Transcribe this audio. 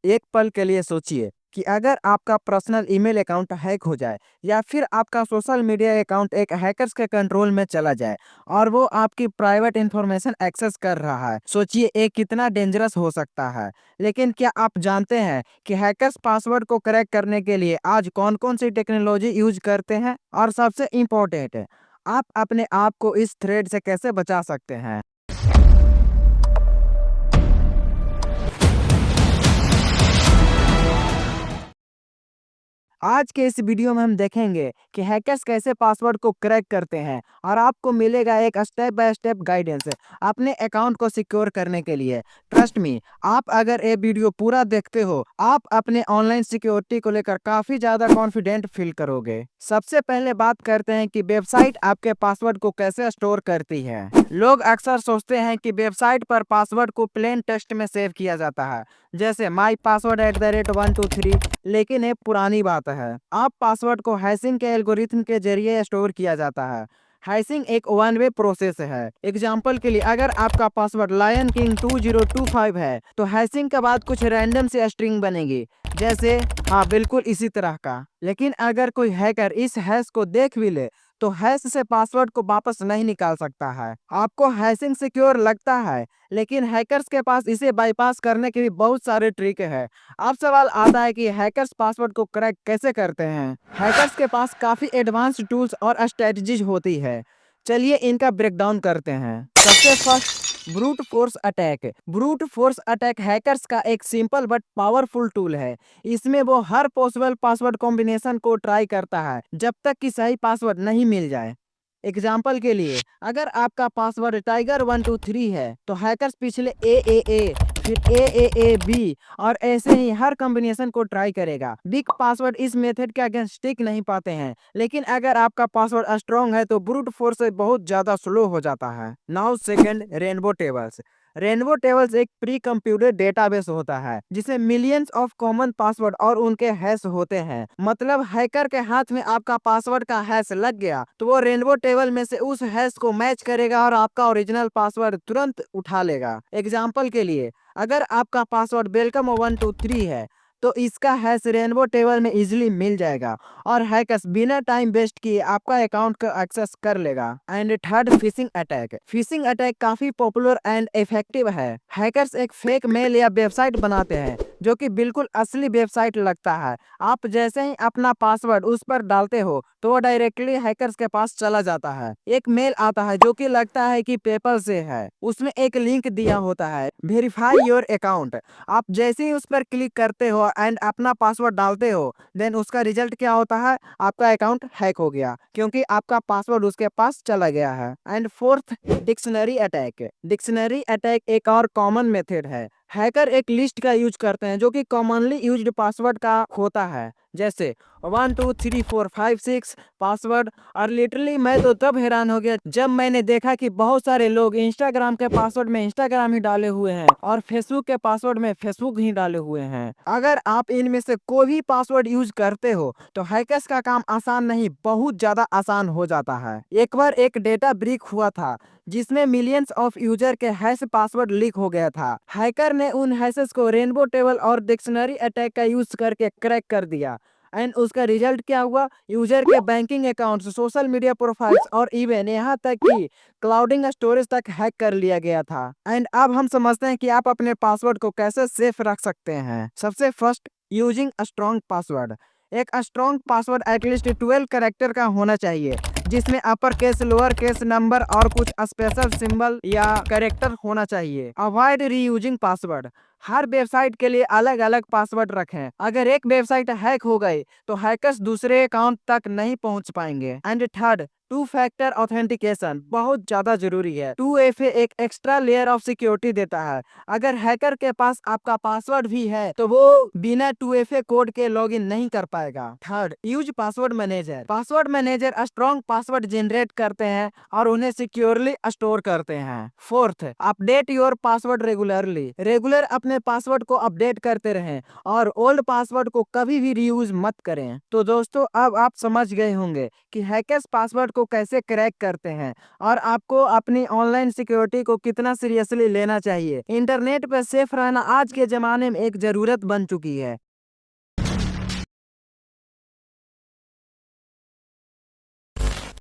एक पल के लिए सोचिए कि अगर आपका पर्सनल ईमेल अकाउंट हैक हो जाए या फिर आपका सोशल मीडिया अकाउंट एक हैकर्स के कंट्रोल में चला जाए और वो आपकी प्राइवेट इंफॉर्मेशन एक्सेस कर रहा है। सोचिए ये कितना डेंजरस हो सकता है। लेकिन क्या आप जानते हैं कि हैकर्स पासवर्ड को क्रैक करने के लिए आज कौन कौन सी टेक्नोलॉजी यूज करते हैं, और सबसे इम्पोर्टेंट है, आप अपने आप को इस थ्रेड से कैसे बचा सकते हैं। आज के इस वीडियो में हम देखेंगे कि हैकर्स कैसे पासवर्ड को क्रैक करते हैं, और आपको मिलेगा एक स्टेप बाय स्टेप गाइडेंस अपने अकाउंट को सिक्योर करने के लिए। ट्रस्ट मी, आप अगर ये वीडियो पूरा देखते हो, आप अपने ऑनलाइन सिक्योरिटी को लेकर काफी ज्यादा कॉन्फिडेंट फील करोगे। सबसे पहले बात करते हैं कि वेबसाइट आपके पासवर्ड को कैसे स्टोर करती है। लोग अक्सर सोचते हैं कि वेबसाइट पर पासवर्ड को प्लेन टेक्स्ट में सेव किया जाता है, जैसे माई पासवर्ड @123, लेकिन ये पुरानी बात है। आप पासवर्ड को हैशिंग के एल्गोरिथम के जरिए स्टोर किया जाता है। हैशिंग एक वन वे प्रोसेस है। एग्जाम्पल के लिए, अगर आपका पासवर्ड लायन किंग 2025 है तो हैशिंग के बाद कुछ रैंडम सी स्ट्रिंग बनेगी, जैसे हाँ बिल्कुल इसी तरह का। लेकिन अगर कोई हैकर इस हैश को देख भी ले तो हैश से पासवर्ड को वापस नहीं निकाल सकता है। आपको हैशिंग सिक्योर लगता है, लेकिन हैकर्स के पास इसे बाईपास करने के भी बहुत सारे ट्रिक है। अब सवाल आता है कि हैकर्स पासवर्ड को क्रैक कैसे करते हैं। हैकर्स के पास काफी एडवांस टूल्स और स्ट्रेटजीज होती है। चलिए इनका ब्रेकडाउन करते हैं। सबसे first, brute force attack. Brute force attack hackers का एक सिंपल बट पावरफुल टूल है। इसमें वो हर पॉसिबल पासवर्ड कॉम्बिनेशन को ट्राई करता है जब तक कि सही पासवर्ड नहीं मिल जाए। एग्जाम्पल के लिए, अगर आपका पासवर्ड tiger123 है तो हैकर्स पिछले ए फिर बी और ऐसे ही हर कॉम्बिनेशन को ट्राई करेगा। बिग पासवर्ड इस मेथड के अगेंस्ट टिक नहीं पाते हैं, लेकिन अगर आपका पासवर्ड स्ट्रॉन्ग है तो ब्रूट फोर्स से बहुत ज्यादा स्लो हो जाता है। Now second, rainbow tables. Rainbow tables एक प्री कंप्यूटेड डेटाबेस होता है जिसे मिलियंस ऑफ कॉमन पासवर्ड और उनके हैश होते हैं। मतलब हैकर के हाथ में आपका पासवर्ड का हैश लग गया तो वो रेनबो टेबल में से उस हैश को मैच करेगा और आपका ओरिजिनल पासवर्ड तुरंत उठा लेगा। एग्जाम्पल के लिए, अगर आपका पासवर्ड वेलकम 123 है तो इसका हैश रेनबो टेबल में इजीली मिल जाएगा और हैकर्स बिना टाइम वेस्ट किए आपका अकाउंट को एक्सेस कर लेगा। And third, phishing attack. Phishing attack काफी पॉपुलर एंड इफेक्टिव है। हैकर्स एक फेक मेल या वेबसाइट बनाते हैं जो कि बिल्कुल असली वेबसाइट लगता है। आप जैसे ही अपना पासवर्ड उस पर डालते हो तो वो डायरेक्टली हैकर्स के पास चला जाता है। एक मेल आता है जो कि लगता है कि पेपर से है। उसमें एक लिंक दिया होता है, वेरीफाई योर अकाउंट। आप जैसे ही उस पर क्लिक करते हो एंड अपना पासवर्ड डालते हो, देन उसका रिजल्ट क्या होता है, आपका अकाउंट हैक हो गया क्योंकि आपका पासवर्ड उसके पास चला गया है। And fourth, dictionary attack. Dictionary attack एक और कॉमन मेथड है। हैकर एक लिस्ट का यूज करते हैं जो कि कॉमनली यूज्ड पासवर्ड का होता है, जैसे 12345 पासवर्ड। और लिटरली मैं तो तब हैरान हो गया जब मैंने देखा कि बहुत सारे लोग इंस्टाग्राम के पासवर्ड में इंस्टाग्राम ही डाले हुए हैं और फेसबुक के पासवर्ड में फेसबुक ही डाले हुए हैं। अगर आप इनमें से कोई भी पासवर्ड यूज करते हो तो हैकर्स का काम आसान नहीं, बहुत ज्यादा आसान हो जाता है। एक बार एक डेटा ब्रीक हुआ था जिसमें मिलियंस ऑफ यूजर के हैश पासवर्ड लीक हो गया था। हैकर ने उन हैशेस को रेनबो टेबल और डिक्शनरी अटैक का यूज करके क्रैक कर दिया। एंड उसका रिजल्ट क्या हुआ, यूजर के banking accounts, social media profiles और इवन यहाँ तक कि क्लाउडिंग स्टोरेज तक हैक कर लिया गया था। एंड अब हम समझते हैं कि आप अपने पासवर्ड को कैसे सेफ रख सकते हैं। सबसे फर्स्ट, यूजिंग स्ट्रॉन्ग पासवर्ड। एक स्ट्रॉन्ग पासवर्ड एटलीस्ट 12 कैरेक्टर का होना चाहिए, जिसमें upper case, lower case, number और कुछ स्पेशल सिंबल या कैरेक्टर होना चाहिए। Avoid reusing password. हर वेबसाइट के लिए अलग अलग पासवर्ड रखें। अगर एक वेबसाइट हैक हो गई तो हैकर्स दूसरे अकाउंट तक नहीं पहुंच पाएंगे। And third, two factor authentication बहुत ज्यादा जरूरी है। 2FA एक एक्स्ट्रा लेयर ऑफ सिक्योरिटी देता है। अगर हैकर के पास आपका पासवर्ड भी है तो वो बिना 2FA कोड के लॉगिन नहीं कर पाएगा। Third, use password manager. Password manager strong password generate करते हैं और उन्हें सिक्योरली स्टोर करते हैं। Fourth, update your password regularly. Regular अपने पासवर्ड को अपडेट करते रहें और ओल्ड पासवर्ड को कभी भी रीयूज मत करें। तो दोस्तों, अब आप समझ गए होंगे कि हैकर्स पासवर्ड को कैसे क्रैक करते हैं और आपको अपनी ऑनलाइन सिक्योरिटी को कितना सीरियसली लेना चाहिए। इंटरनेट पर सेफ रहना आज के ज़माने में एक ज़रूरत बन चुकी है।